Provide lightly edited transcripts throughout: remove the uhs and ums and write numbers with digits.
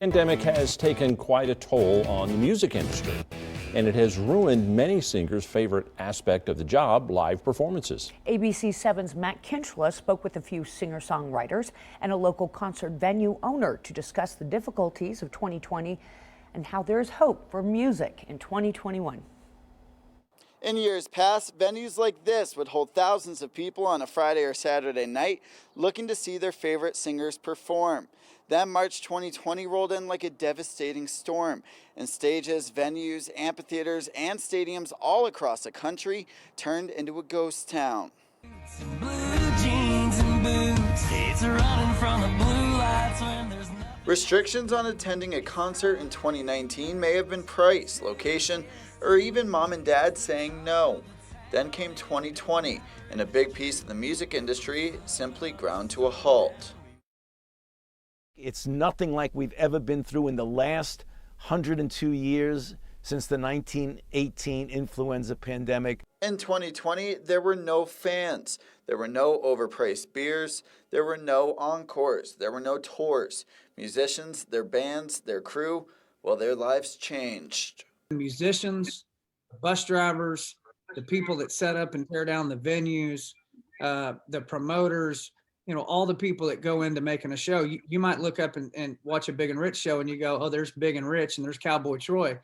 Pandemic has taken quite a toll on the music industry, and it has ruined many singers' favorite aspect of the job, live performances. ABC 7's Matt Kinchla spoke with a few singer-songwriters and a local concert venue owner to discuss the difficulties of 2020 and how there's hope for music in 2021. In years past, venues like this would hold thousands of people on a Friday or Saturday night looking to see their favorite singers perform. Then March 2020 rolled in like a devastating storm, and stages, venues, amphitheaters, and stadiums all across the country turned into a ghost town. Restrictions on attending a concert in 2019 may have been price, location, or even mom and dad saying no. Then came 2020, and a big piece of the music industry simply ground to a halt. It's nothing like we've ever been through in the last 102 years since the 1918 influenza pandemic. In 2020, there were no fans. There were no overpriced beers. There were no encores. There were no tours. Musicians, their bands, their crew, well, their lives changed. Musicians, bus drivers, the people that set up and tear down the venues, the promoters, all the people that go into making a show. You might look up and watch a Big and Rich show and you go, oh, there's Big and Rich and there's Cowboy Troy.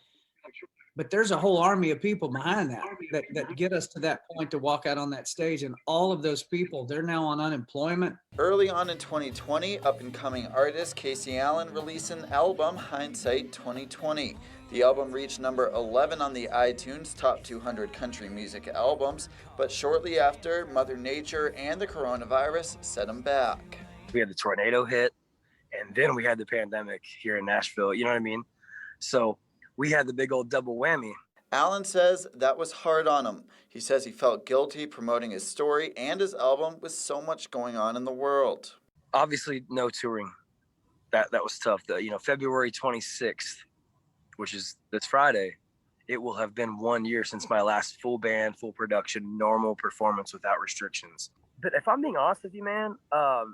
But there's a whole army of people behind that get us to that point to walk out on that stage. And all of those people, they're now on unemployment. Early on in 2020, up-and-coming artist Casee released an album, Hindsight 2020. The album reached number 11 on the iTunes Top 200 Country Music Albums, but shortly after, Mother Nature and the coronavirus set him back. We had the tornado hit, and then we had the pandemic here in Nashville, you know what I mean? So we had the big old double whammy. Alan says that was hard on him. He says he felt guilty promoting his story and his album with so much going on in the world. Obviously, no touring. That was tough. February 26th, that's Friday, it will have been 1 year since my last full band, full production, normal performance without restrictions. But if I'm being honest with you, man, I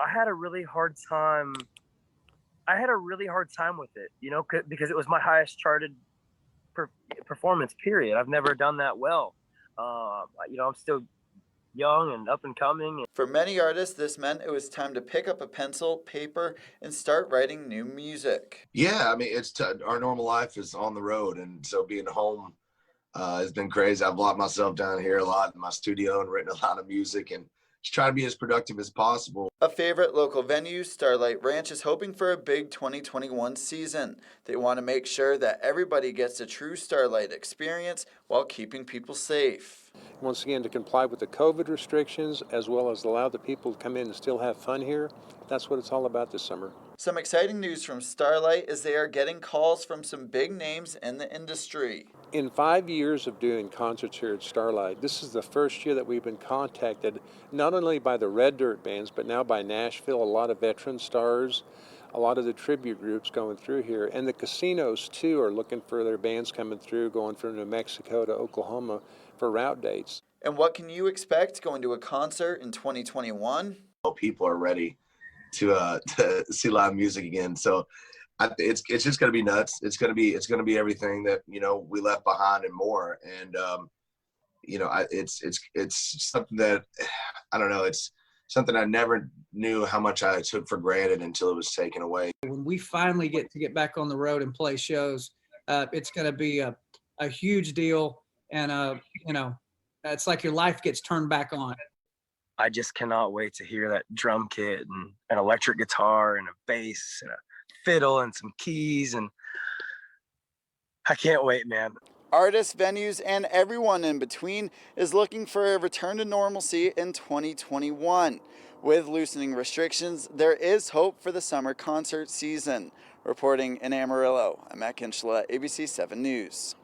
had a really hard time. With it, because it was my highest charted performance, period. I've never done that well. I'm still young and up and coming. For many artists, this meant it was time to pick up a pencil, paper, and start writing new music. Yeah, I mean, our normal life is on the road, and so being home has been crazy. I've locked myself down here a lot in my studio and written a lot of music, and just trying to be as productive as possible. A favorite local venue, Starlight Ranch, is hoping for a big 2021 season. They want to make sure that everybody gets a true Starlight experience while keeping people safe. Once again, to comply with the COVID restrictions, as well as allow the people to come in and still have fun here. That's what it's all about this summer. Some exciting news from Starlight is they are getting calls from some big names in the industry. In 5 years of doing concerts here at Starlight, this is the first year that we've been contacted not only by the Red Dirt bands, but now by Nashville, a lot of veteran stars, a lot of the tribute groups going through here. And the casinos, too, are looking for their bands coming through, going from New Mexico to Oklahoma for route dates. And what can you expect going to a concert in 2021? People are ready to see live music again. So it's just going to be nuts. It's going to be everything that, we left behind and more. And, it's something that, I don't know, it's something I never knew how much I took for granted until it was taken away. When we finally get back on the road and play shows, it's going to be a huge deal. And, it's like your life gets turned back on. I just cannot wait to hear that drum kit and an electric guitar and a bass and a fiddle and some keys, and I can't wait, man. Artists, venues, and everyone in between is looking for a return to normalcy in 2021. With loosening restrictions, there is hope for the summer concert season. Reporting in Amarillo, I'm Matt Kinchla, ABC 7 News.